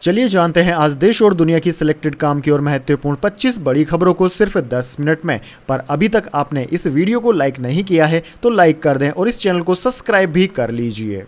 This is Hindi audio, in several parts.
चलिए जानते हैं आज देश और दुनिया की सिलेक्टेड काम की और महत्वपूर्ण 25 बड़ी खबरों को सिर्फ 10 मिनट में। पर अभी तक आपने इस वीडियो को लाइक नहीं किया है तो लाइक कर दें और इस चैनल को सब्सक्राइब भी कर लीजिए।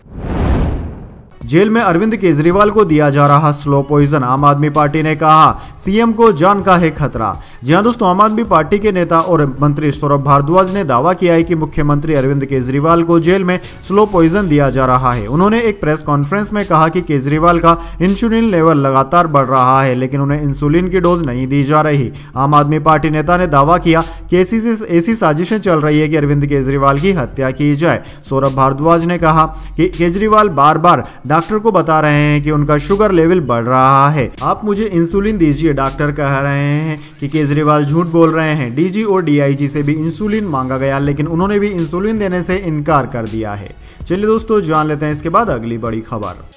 जेल में अरविंद केजरीवाल को दिया जा रहा स्लो पॉइजन, आम आदमी पार्टी ने कहा सीएम को जान का है खतरा। जी हां दोस्तों, आम आदमी पार्टी के नेता और मंत्री सौरभ भारद्वाज ने दावा किया है कि मुख्यमंत्री अरविंद केजरीवाल को जेल में स्लो पॉइजन दिया जा रहा है। उन्होंने एक प्रेस कॉन्फ्रेंस में कहा कि केजरीवाल का इंसुलिन लेवल लगातार बढ़ रहा है, लेकिन उन्हें इंसुलिन की डोज नहीं दी जा रही। आम आदमी पार्टी नेता ने दावा किया कि ऐसी साजिशें चल रही है कि अरविंद केजरीवाल की हत्या की जाए। सौरभ भारद्वाज ने कहा कि केजरीवाल बार बार डॉक्टर को बता रहे हैं कि उनका शुगर लेवल बढ़ रहा है, आप मुझे इंसुलिन दीजिए। डॉक्टर कह रहे हैं कि केजरीवाल झूठ बोल रहे हैं। डीजी और डीआईजी से भी इंसुलिन मांगा गया, लेकिन उन्होंने भी इंसुलिन देने से इनकार कर दिया है। चलिए दोस्तों जान लेते हैं इसके बाद अगली बड़ी खबर।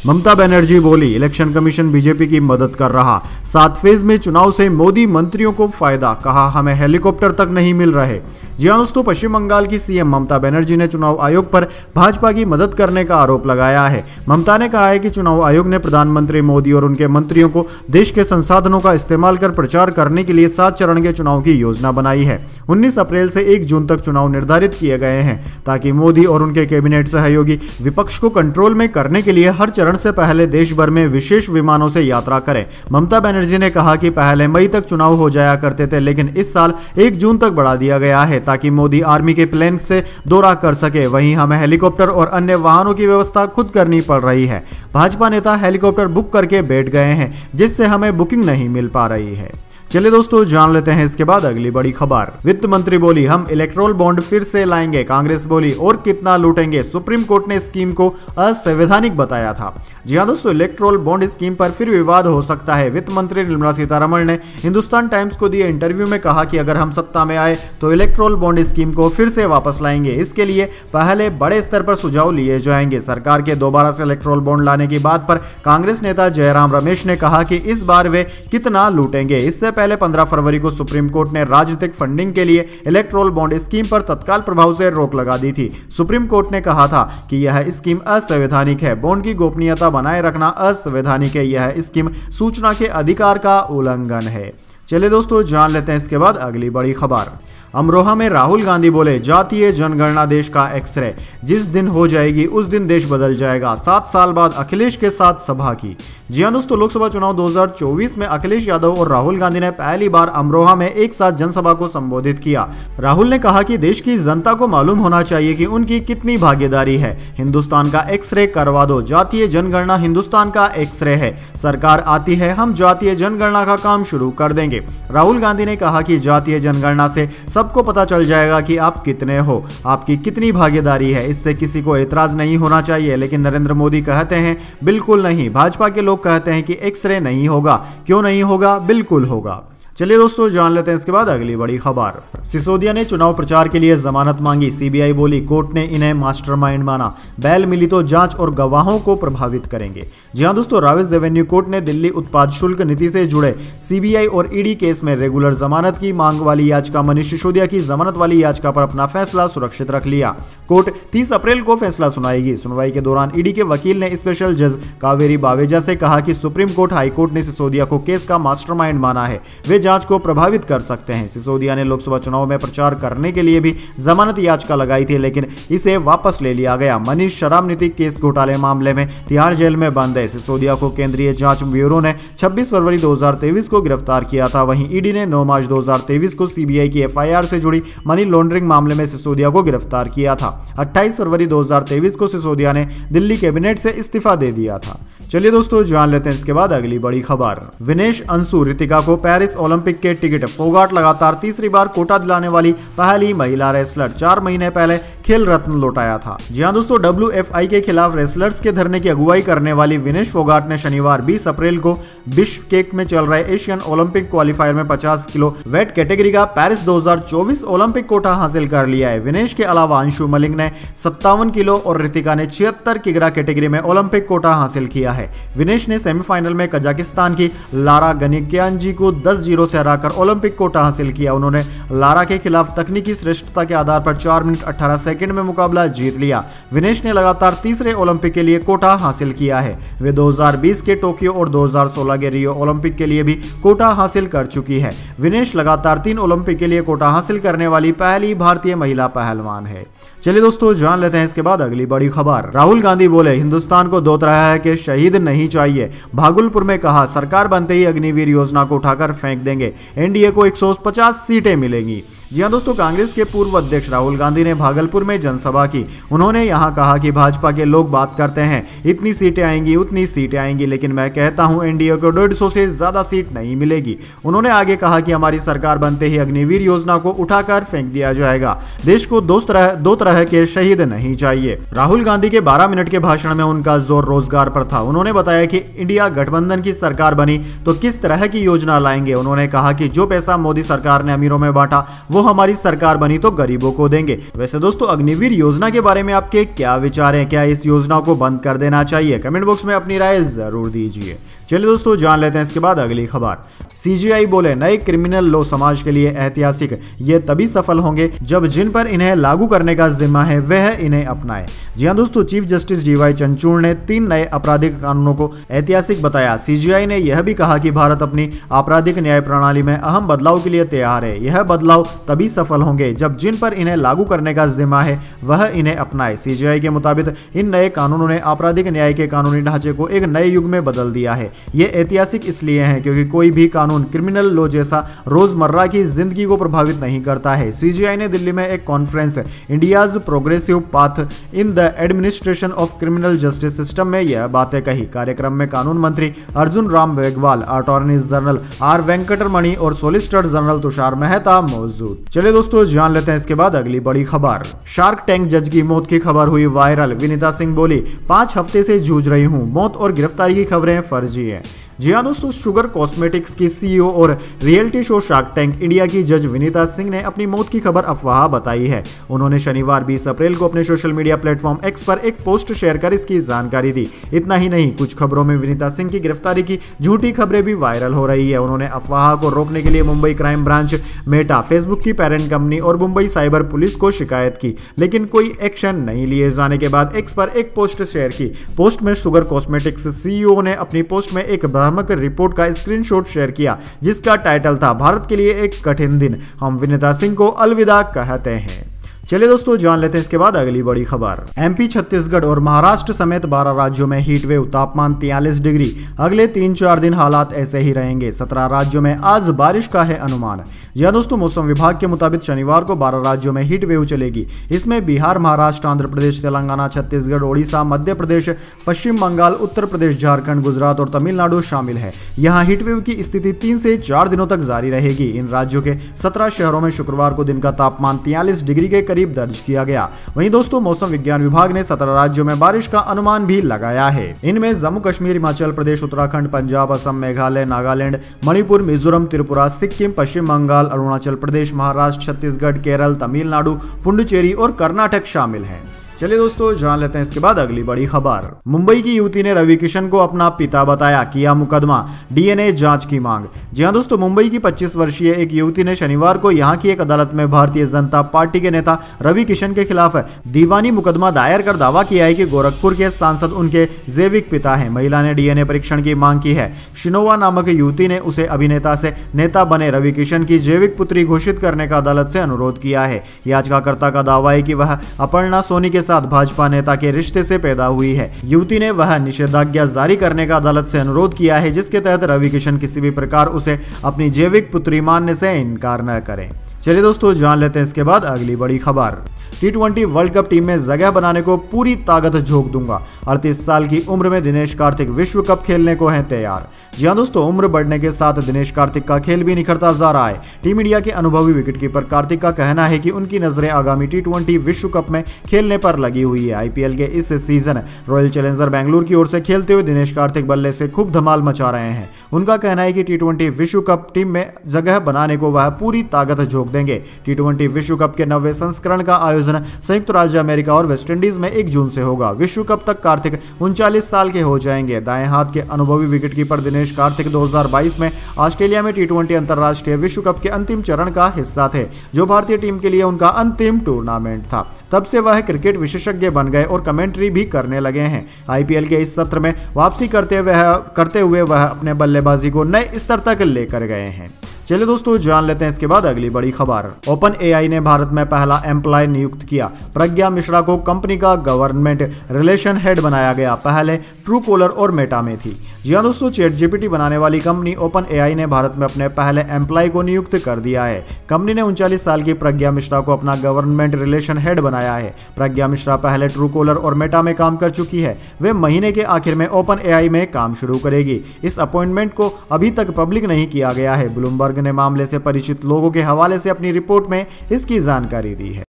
ममता बनर्जी बोली इलेक्शन कमीशन बीजेपी की मदद कर रहा, 7 फेज में चुनाव से मोदी मंत्रियों को फायदा, कहा हमें हेलीकॉप्टर तक नहीं मिल रहे। जी हां दोस्तों, पश्चिम बंगाल की सीएम ममता बनर्जी ने चुनाव आयोग पर भाजपा की मदद करने का आरोप लगाया है। ममता ने कहा है कि चुनाव आयोग ने प्रधानमंत्री मोदी और उनके मंत्रियों को देश के संसाधनों का इस्तेमाल कर प्रचार करने के लिए 7 चरण के चुनाव की योजना बनाई है। 19 अप्रैल से 1 जून तक चुनाव निर्धारित किए गए हैं ताकि मोदी और उनके कैबिनेट सहयोगी विपक्ष को कंट्रोल में करने के लिए हर चरण से पहले देश भर में विशेष विमानों से यात्रा करें। ममता बनर्जी ने कहा कि पहले मई तक चुनाव हो जाया करते थे, लेकिन इस साल 1 जून तक बढ़ा दिया गया है ताकि मोदी आर्मी के प्लेन से दौरा कर सके। वहीं हमें हेलीकॉप्टर और अन्य वाहनों की व्यवस्था खुद करनी पड़ रही है। भाजपा नेता हेलीकॉप्टर बुक करके बैठ गए हैं, जिससे हमें बुकिंग नहीं मिल पा रही है। चलिए दोस्तों जान लेते हैं इसके बाद अगली बड़ी खबर। वित्त मंत्री बोली हम इलेक्ट्रोल बॉन्ड फिर से लाएंगे, कांग्रेस बोली और कितना लूटेंगे। सुप्रीम कोर्ट ने स्कीम को असंवैधानिक बताया था। जी हां दोस्तों, इलेक्ट्रोल बॉन्ड स्कीम पर फिर विवाद हो सकता है। वित्त मंत्री निर्मला सीतारमण ने हिंदुस्तान टाइम्स को दिए इंटरव्यू में कहा कि अगर हम सत्ता में आए तो इलेक्ट्रोल बॉन्ड स्कीम को फिर से वापस लाएंगे। इसके लिए पहले बड़े स्तर पर सुझाव लिए जाएंगे। सरकार के दोबारा से इलेक्ट्रोल बॉन्ड लाने की बात पर कांग्रेस नेता जयराम रमेश ने कहा कि इस बार वे कितना लूटेंगे। इससे पहले 15 फरवरी को सुप्रीम कोर्ट ने राजनीतिक फंडिंग के लिए इलेक्ट्रोल बॉन्ड स्कीम पर तत्काल प्रभाव से रोक लगा दी थी। सुप्रीम कोर्ट ने कहा था कि यह स्कीम असंवैधानिक है। बॉन्ड की गोपनीयता बनाए रखना असंवैधानिक है। यह स्कीम सूचना के अधिकार का उल्लंघन है। चलिए दोस्तों जान लेते हैं इसके बाद अगली बड़ी खबर। अमरोहा में राहुल गांधी बोले जातीय जनगणना देश का एक्सरे, जिस दिन हो जाएगी उस दिन देश बदल जाएगा। 7 साल बाद अखिलेश के साथ सभा की। जी हां दोस्तों, लोकसभा चुनाव 2024 में अखिलेश यादव और राहुल गांधी ने पहली बार अमरोहा में एक साथ जनसभा को संबोधित किया। राहुल ने कहा कि देश की जनता को मालूम होना चाहिए कि उनकी कितनी भागीदारी है। हिंदुस्तान का एक्सरे करवा दो। जातीय जनगणना हिंदुस्तान का एक्सरे है। सरकार आती है, हम जातीय जनगणना का काम शुरू कर देंगे। राहुल गांधी ने कहा कि जातीय जनगणना से सबको पता चल जाएगा कि आप कितने हो, आपकी कितनी भागीदारी है। इससे किसी को एतराज नहीं होना चाहिए। लेकिन नरेंद्र मोदी कहते हैं बिल्कुल नहीं। भाजपा के लोग कहते हैं कि एक्सरे नहीं होगा। क्यों नहीं होगा? बिल्कुल होगा। चलिए दोस्तों जान लेते हैं इसके बाद अगली बड़ी खबर। सिसोदिया ने चुनाव प्रचार के लिए जमानत मांगी। सीबीआई बोली कोर्ट ने इन्हें मास्टरमाइंड माना। बैल मिली तो जांच और गवाहों को प्रभावित करेंगे। जी हां दोस्तों, राविस रेवेन्यू कोर्ट ने दिल्ली उत्पाद शुल्क नीति से जुड़े सीबीआई और ईडी केस में रेगुलर जमानत की मांग वाली याचिका मनीष सिसोदिया की जमानत वाली याचिका पर अपना फैसला सुरक्षित रख लिया। कोर्ट 30 अप्रैल को फैसला सुनाएगी। सुनवाई के दौरान ईडी के वकील ने स्पेशल जज कावेरी बावेजा से कहा कि सुप्रीम कोर्ट हाईकोर्ट ने सिसोदिया को केस का मास्टरमाइंड माना है, वे जांच को प्रभावित कर सकते हैं। सिसोदिया ने लोकसभा चुनाव में प्रचार करने के लिए भी जमानत याचिका लगाई थी, लेकिन इसे वापस ले लिया गया। मनीष शराब नीति केस घोटाले मामले में तिहाड़ जेल में बंद है। सिसोदिया को केंद्रीय जांच ब्यूरो ने 26 फरवरी 2023 को गिरफ्तार किया था। वहीं ईडी ने 9 मार्च 2023 को सीबीआई की एफआईआर से जुड़ी मनी लॉन्ड्रिंग मामले में सिसोदिया को गिरफ्तार किया था। 28 फरवरी 2023 को सिसोदिया ने दिल्ली कैबिनेट से इस्तीफा दे दिया था। चलिए दोस्तों जान लेते हैं इसके बाद अगली बड़ी खबर। विनेश अंशु रितिका को पेरिस ओलंपिक के टिकट। फोगाट लगातार तीसरी बार कोटा दिलाने वाली पहली महिला रेसलर। 4 महीने पहले खेल रत्न लौटाया था। जी हां दोस्तों, WFI के खिलाफ रेसलर्स के धरने की अगुवाई करने वाली विनेश फोगाट ने शनिवार 20 अप्रैल को बिश्केक में चल रहे एशियन ओलंपिक क्वालिफायर में 50 किलो वेट कैटेगरी का पेरिस 2024 ओलंपिक कोटा हासिल कर लिया है। विनेश के अलावा अंशु मलिंग ने 57 किलो और रितिका ने 76 किग्रा कैटेगरी में ओलंपिक कोटा हासिल किया है। है। विनेश ने सेमीफाइनल में कजाकिस्तान की लारा गनिक्यानजी को 10-0 से हराकर ओलंपिक कोटा हासिल किया। उन्होंने लारा के खिलाफ तकनीकी श्रेष्ठता के आधार पर 4 मिनट 18 सेकंड में मुकाबला जीत लिया। विनेश ने लगातार तीसरे ओलंपिक के लिए कोटा हासिल किया है। वे 2020 के टोक्यो और 2016 के रियो ओलंपिक के लिए भी कोटा हासिल कर चुकी है। विनेश लगातार 3 ओलंपिक के लिए कोटा हासिल करने वाली पहली भारतीय महिला पहलवान है। चलिए दोस्तों, जान लेते हैं इसके बाद अगली बड़ी खबर। राहुल गांधी बोले, हिंदुस्तान को 2 तरह के शहीद नहीं चाहिए। भागलपुर में कहा, सरकार बनते ही अग्निवीर योजना को उठाकर फेंक देंगे, एनडीए को 150 सीटें मिलेंगी। जी हां दोस्तों, कांग्रेस के पूर्व अध्यक्ष राहुल गांधी ने भागलपुर में जनसभा की। उन्होंने यहां कहा कि भाजपा के लोग बात करते हैं इतनी सीटें आएंगी, उतनी सीटें आएंगी, लेकिन मैं कहता हूं एनडीए को 150 से ज्यादा सीट नहीं मिलेगी। उन्होंने आगे कहा कि हमारी सरकार बनते ही अग्निवीर योजना को उठाकर फेंक दिया जाएगा। देश को दो तरह के शहीद नहीं चाहिए। राहुल गांधी के 12 मिनट के भाषण में उनका जोर रोजगार पर था। उन्होंने बताया कि इंडिया गठबंधन की सरकार बनी तो किस तरह की योजना लाएंगे। उन्होंने कहा कि जो पैसा मोदी सरकार ने अमीरों में बांटा वो हमारी सरकार बनी तो गरीबों को देंगे। वैसे दोस्तों, अग्निवीर योजना के बारे में आपके क्या विचार हैं? क्या इस योजना को बंद कर देना चाहिए? कमेंट बॉक्स में अपनी राय जरूर दीजिए। चलिए दोस्तों, जान लेते हैं इसके बाद अगली खबर। सीजीआई बोले, नए क्रिमिनल लॉ समाज के लिए ऐतिहासिक, ये तभी सफल होंगे जब जिन पर इन्हें लागू करने का जिम्मा है वह इन्हें अपनाए। जी हां दोस्तों, चीफ जस्टिस डीवाई चंद्रचूड़ ने 3 नए आपराधिक कानूनों को ऐतिहासिक बताया। सीजीआई ने यह भी कहा कि भारत अपनी आपराधिक न्याय प्रणाली में अहम बदलाव के लिए तैयार है। यह बदलाव तभी सफल होंगे जब जिन पर इन्हें लागू करने का जिम्मा है वह इन्हें अपनाए। सीजीआई के मुताबिक इन नए कानूनों ने आपराधिक न्याय के कानूनी ढांचे को एक नए युग में बदल दिया है। ये ऐतिहासिक इसलिए है क्योंकि कोई भी कानून क्रिमिनल लॉ जैसा रोजमर्रा की जिंदगी को प्रभावित नहीं करता है। सीजीआई ने दिल्ली में एक conference India's progressive path in the administration of criminal justice system में यह बातें कही। कार्यक्रम में कानून मंत्री Arjun Ram Meghwal, attorney general R Venkataramani और सॉलिसिटर जनरल तुषार मेहता मौजूद। चलिए दोस्तों, जान लेते हैं इसके बाद अगली बड़ी खबर। शार्क टैंक जज की मौत की खबर हुई वायरल। विनीता सिंह बोली, 5 हफ्ते से जूझ रही हूं, मौत और गिरफ्तारी की खबरें फर्जी है। जी हाँ दोस्तों, शुगर कॉस्मेटिक्स की सीईओ और reality show shark tank India की जज विनीता सिंह ने अपनी मौत की खबर अफवाह बताई है। उन्होंने शनिवार 20 अप्रैल को अपने सोशल मीडिया प्लेटफॉर्म एक्स पर एक पोस्ट शेयर कर इसकी जानकारी दी। इतना ही नहीं, कुछ खबरों में विनीता सिंह की गिरफ्तारी की झूठी खबरें भी वायरल हो रही है। उन्होंने अफवाह को रोकने के लिए Mumbai crime branch, Meta, Facebook की पेरेंट कंपनी और मुंबई साइबर पुलिस को शिकायत की, लेकिन कोई एक्शन नहीं लिए जाने के बाद एक्स पर एक पोस्ट शेयर की। पोस्ट में शुगर कॉस्मेटिक्स सीईओ ने अपनी पोस्ट में एक भ्रामक रिपोर्ट का स्क्रीनशॉट शेयर किया जिसका टाइटल था, भारत के लिए एक कठिन दिन, हम विनीता सिंह को अलविदा कहते हैं। चलिए दोस्तों, जान लेते हैं इसके बाद अगली बड़ी खबर। एमपी, छत्तीसगढ़ और महाराष्ट्र समेत 12 राज्यों में हीट वेव, तापमान 43 डिग्री। अगले 3-4 दिन हालात ऐसे ही रहेंगे। 17 राज्यों में आज बारिश का है अनुमान। जी दोस्तों, मौसम विभाग के मुताबिक शनिवार को 12 राज्यों में हीट वेव चलेगी। इसमें बिहार, महाराष्ट्र, आंध्र प्रदेश, तेलंगाना, छत्तीसगढ़, ओडिशा, मध्य प्रदेश, पश्चिम बंगाल, उत्तर प्रदेश, झारखंड, गुजरात और तमिलनाडु शामिल है। यहाँ हीट वेव की स्थिति 3 से 4 दिनों तक जारी रहेगी। इन राज्यों के 17 शहरों में शुक्रवार को दिन का तापमान 43 डिग्री के करीब दर्ज किया गया। वहीं दोस्तों, मौसम विज्ञान विभाग ने 17 राज्यों में बारिश का अनुमान भी लगाया है। इनमें जम्मू कश्मीर, हिमाचल प्रदेश, उत्तराखंड, पंजाब, असम, मेघालय, नागालैंड, मणिपुर, मिजोरम, त्रिपुरा, सिक्किम, पश्चिम बंगाल, अरुणाचल प्रदेश, महाराष्ट्र, छत्तीसगढ़, केरल, तमिलनाडु, पुडुचेरी और कर्नाटक शामिल हैं। चलिए दोस्तों, जान लेते हैं इसके बाद अगली बड़ी खबर। मुंबई की युवती ने रवि किशन को अपना पिता बताया, किया मुकदमा, डीएनए जांच की मांग। जी हां दोस्तों, मुंबई की 25 वर्षीय एक युवती ने शनिवार को यहां की एक अदालत में भारतीय जनता पार्टी के नेता रवि किशन के खिलाफ दीवानी मुकदमा दायर कर दावा किया है कि गोरखपुर के सांसद उनके जैविक पिता हैं। महिला ने डीएनए परीक्षण की मांग की है। शिनोवा नामक युवती ने उसे अभिनेता से नेता बने रवि किशन की जैविक पुत्री घोषित करने का अदालत से अनुरोध किया है। याचिकाकर्ता का दावा है कि वह अपर्णा सोनी के साथ भाजपा नेता के रिश्ते से पैदा हुई है। युवती ने वह निषेधाज्ञा जारी करने का अदालत से अनुरोध किया है जिसके तहत रवि किशन किसी भी प्रकार उसे अपनी जैविक पुत्री मानने से इनकार न करें। चलिए दोस्तों, जान लेते हैं इसके बाद अगली बड़ी खबर। T20 वर्ल्ड कप टीम में जगह बनाने को पूरी ताकत झोंक दूंगा। 38 साल की उम्र में दिनेश कार्तिक विश्व कप खेलने को हैं तैयार। जी हां दोस्तों, उम्र बढ़ने के साथ दिनेश कार्तिक का खेल भी निखरता जा रहा है। टीम इंडिया के अनुभवी विकेटकीपर कार्तिक का कहना है कि उनकी नजरें आगामी T20 विश्व कप में खेलने पर लगी हुई है। आईपीएल के इस सीजन रॉयल चैलेंजर बैंगलोर की ओर से खेलते हुए दिनेश कार्तिक बल्ले से खूब धमाल मचा रहे हैं। उनका कहना है कि T20 विश्व कप टीम में जगह बनाने को वह पूरी ताकत झोंक देंगे। T20 विश्व कप के 90वें संस्करण का आयोजन संयुक्त राज्य अमेरिका और वेस्टइंडीज में 1 जून से होगा। विश्व कप तक कार्तिक 39 साल के हो जाएंगे। दाएं हाथ के अनुभवी विकेटकीपर दिनेश कार्तिक 2022 में ऑस्ट्रेलिया में T20 अंतर्राष्ट्रीय विश्व कप के अंतिम चरण का हिस्सा थे, जो भारतीय टीम के लिए उनका अंतिम टूर्नामेंट था। तब से वह क्रिकेट विशेषज्ञ बन गए और कमेंट्री भी करने लगे हैं। IPL के इस सत्र में वापसी करते हुए वह अपने बल्लेबाजी को नए स्तर तक लेकर गए हैं। चलिए दोस्तों, जान लेते हैं इसके बाद अगली बड़ी खबर। OpenAI ने भारत में पहला एम्प्लॉय नियुक्त किया। प्रज्ञा मिश्रा को कंपनी का गवर्नमेंट रिलेशन हेड बनाया गया। पहले ट्रूकॉलर और मेटा में थी। जी हाँ दोस्तों, ChatGPT बनाने वाली कंपनी OpenAI ने भारत में अपने पहले एम्प्लॉय को नियुक्त कर दिया है। कंपनी ने 39 साल की प्रज्ञा मिश्रा को अपना गवर्नमेंट रिलेशन हेड बनाया है। प्रज्ञा मिश्रा पहले ट्रूकॉलर और मेटा में काम कर चुकी है। वे महीने के आखिर में OpenAI में काम शुरू करेगी। इस अपॉइंटमेंट को अभी तक पब्लिक नहीं किया गया है। ब्लूमबर्ग ने मामले से परिचित लोगों के हवाले से अपनी रिपोर्ट में इसकी जानकारी दी है।